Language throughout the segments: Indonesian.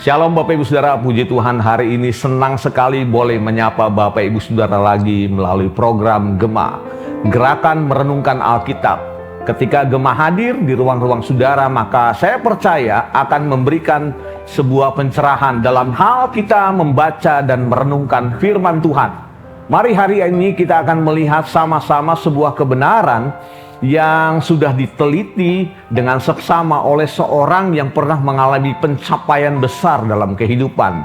Shalom Bapak Ibu Saudara, puji Tuhan hari ini senang sekali boleh menyapa Bapak Ibu Saudara lagi melalui program Gema, Gerakan Merenungkan Alkitab. Ketika Gema hadir di ruang-ruang saudara, maka saya percaya akan memberikan sebuah pencerahan dalam hal kita membaca dan merenungkan firman Tuhan. Mari hari ini kita akan melihat sama-sama sebuah kebenaran yang sudah diteliti dengan seksama oleh seorang yang pernah mengalami pencapaian besar dalam kehidupan.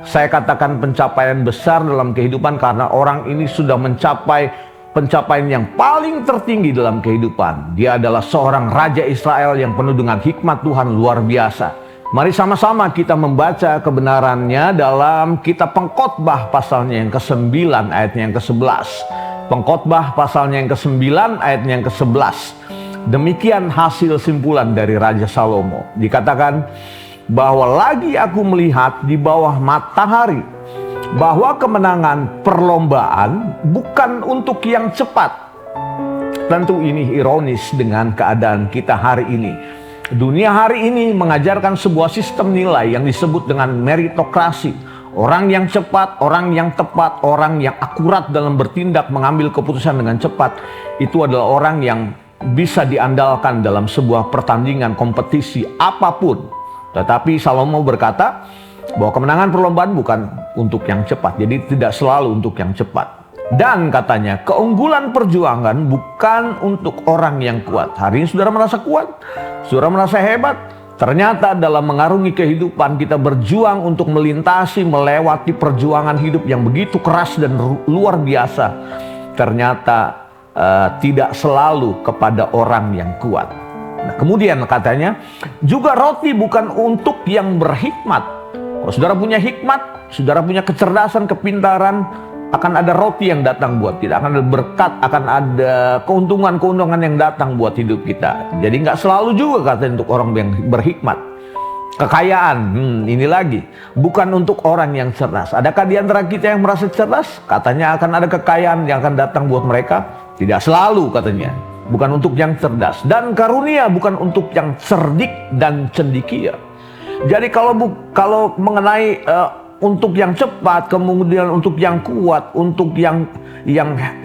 Saya katakan pencapaian besar dalam kehidupan karena orang ini sudah mencapai pencapaian yang paling tertinggi dalam kehidupan. Dia adalah seorang raja Israel yang penuh dengan hikmat Tuhan luar biasa. Mari sama-sama kita membaca kebenarannya dalam kitab Pengkhotbah pasalnya yang ke-9 ayatnya yang ke-11. Pengkhotbah pasalnya yang ke-9 ayatnya yang ke-11. Demikian hasil simpulan dari Raja Salomo. Dikatakan bahwa lagi aku melihat di bawah matahari bahwa kemenangan perlombaan bukan untuk yang cepat. Tentu ini ironis dengan keadaan kita hari ini. Dunia hari ini mengajarkan sebuah sistem nilai yang disebut dengan meritokrasi. Orang yang cepat, orang yang tepat, orang yang akurat dalam bertindak, mengambil keputusan dengan cepat, itu adalah orang yang bisa diandalkan dalam sebuah pertandingan kompetisi apapun. Tetapi Salomo berkata bahwa kemenangan perlombaan bukan untuk yang cepat, jadi tidak selalu untuk yang cepat. Dan katanya keunggulan perjuangan bukan untuk orang yang kuat. Hari ini saudara merasa kuat, saudara merasa hebat. Ternyata dalam mengarungi kehidupan kita berjuang untuk melintasi, melewati perjuangan hidup yang begitu keras dan luar biasa. Ternyata tidak selalu kepada orang yang kuat. Nah, kemudian katanya juga roti bukan untuk yang berhikmat. Kalau saudara punya hikmat, saudara punya kecerdasan, kepintaran, akan ada roti yang datang buat kita, akan ada berkat, akan ada keuntungan-keuntungan yang datang buat hidup kita. Jadi nggak selalu juga katanya untuk orang yang berhikmat. Kekayaan, ini lagi, bukan untuk orang yang cerdas. Adakah di antara kita yang merasa cerdas? Katanya akan ada kekayaan yang akan datang buat mereka. Tidak selalu katanya, bukan untuk yang cerdas. Dan karunia bukan untuk yang cerdik dan cendekia. Jadi kalau mengenai untuk yang cepat, kemudian untuk yang kuat, untuk yang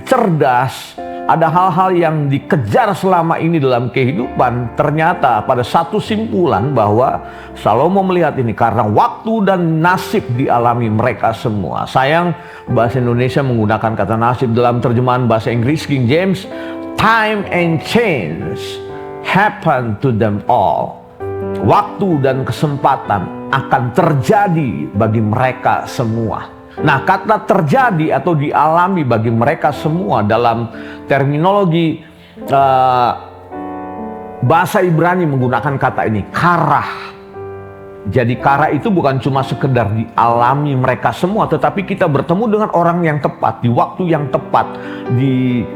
cerdas, ada hal-hal yang dikejar selama ini dalam kehidupan. Ternyata pada satu simpulan bahwa Salomo melihat ini karena waktu dan nasib dialami mereka semua. Sayang bahasa Indonesia menggunakan kata nasib. Dalam terjemahan bahasa Inggris King James, time and chance happen to them all. Waktu dan kesempatan akan terjadi bagi mereka semua. Nah, kata terjadi atau dialami bagi mereka semua dalam terminologi bahasa Ibrani menggunakan kata ini, karah. Jadi karah itu bukan cuma sekedar dialami mereka semua, tetapi kita bertemu dengan orang yang tepat, di waktu yang tepat, di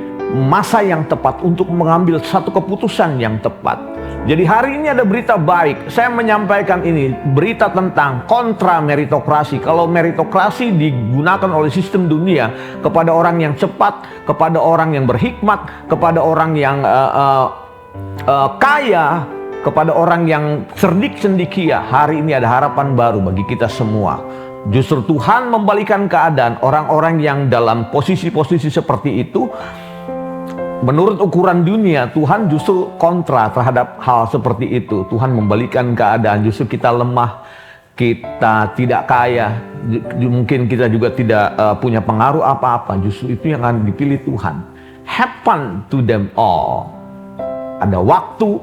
masa yang tepat untuk mengambil satu keputusan yang tepat. Jadi hari ini ada berita baik. Saya menyampaikan ini berita tentang kontra meritokrasi. Kalau meritokrasi digunakan oleh sistem dunia kepada orang yang cepat, kepada orang yang berhikmat, kepada orang yang kaya, kepada orang yang cerdik cendekia. Hari ini ada harapan baru bagi kita semua. Justru Tuhan membalikan keadaan orang-orang yang dalam posisi-posisi seperti itu. Menurut ukuran dunia, Tuhan justru kontra terhadap hal seperti itu. Tuhan membalikan keadaan, justru kita lemah, kita tidak kaya, mungkin kita juga tidak punya pengaruh apa-apa. Justru itu yang akan dipilih Tuhan. Happen to them all. Ada waktu,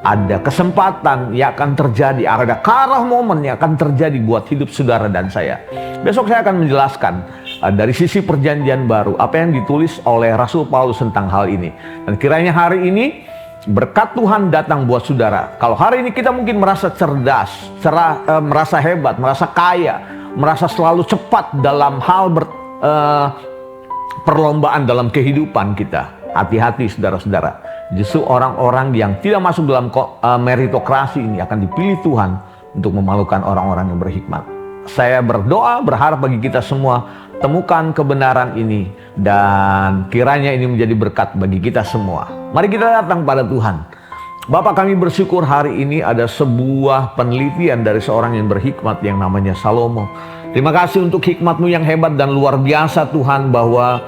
ada kesempatan yang akan terjadi, ada karah momen yang akan terjadi buat hidup saudara dan saya. Besok saya akan menjelaskan dari sisi perjanjian baru apa yang ditulis oleh Rasul Paulus tentang hal ini. Dan kiranya hari ini berkat Tuhan datang buat saudara. Kalau hari ini kita mungkin merasa cerdas, merasa hebat, merasa kaya, merasa selalu cepat dalam hal perlombaan dalam kehidupan kita. Hati-hati saudara-saudara. Justru orang-orang yang tidak masuk dalam meritokrasi ini akan dipilih Tuhan untuk memalukan orang-orang yang berhikmat. Saya berdoa, berharap bagi kita semua temukan kebenaran ini dan kiranya ini menjadi berkat bagi kita semua. Mari kita datang pada Tuhan. Bapak, kami bersyukur hari ini ada sebuah penelitian dari seorang yang berhikmat yang namanya Salomo. Terima kasih untuk hikmat-Mu yang hebat dan luar biasa Tuhan, bahwa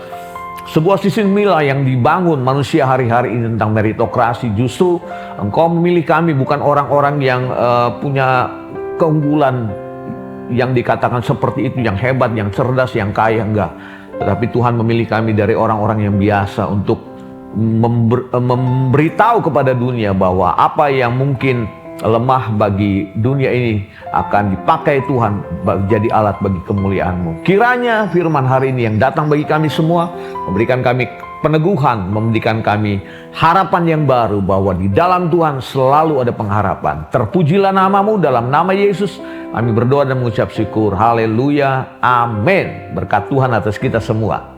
sebuah sistem mila yang dibangun manusia hari-hari ini tentang meritokrasi. Justru Engkau memilih kami bukan orang-orang yang punya keunggulan yang dikatakan seperti itu, yang hebat, yang cerdas, yang kaya, enggak. Tetapi Tuhan memilih kami dari orang-orang yang biasa untuk memberitahu kepada dunia bahwa apa yang mungkin lemah bagi dunia ini akan dipakai Tuhan jadi alat bagi kemuliaan-Mu. Kiranya firman hari ini yang datang bagi kami semua memberikan kami peneguhan, memberikan kami harapan yang baru, bahwa di dalam Tuhan selalu ada pengharapan. Terpujilah nama-Mu, dalam nama Yesus kami berdoa dan mengucap syukur. Haleluya, amin. Berkat Tuhan atas kita semua.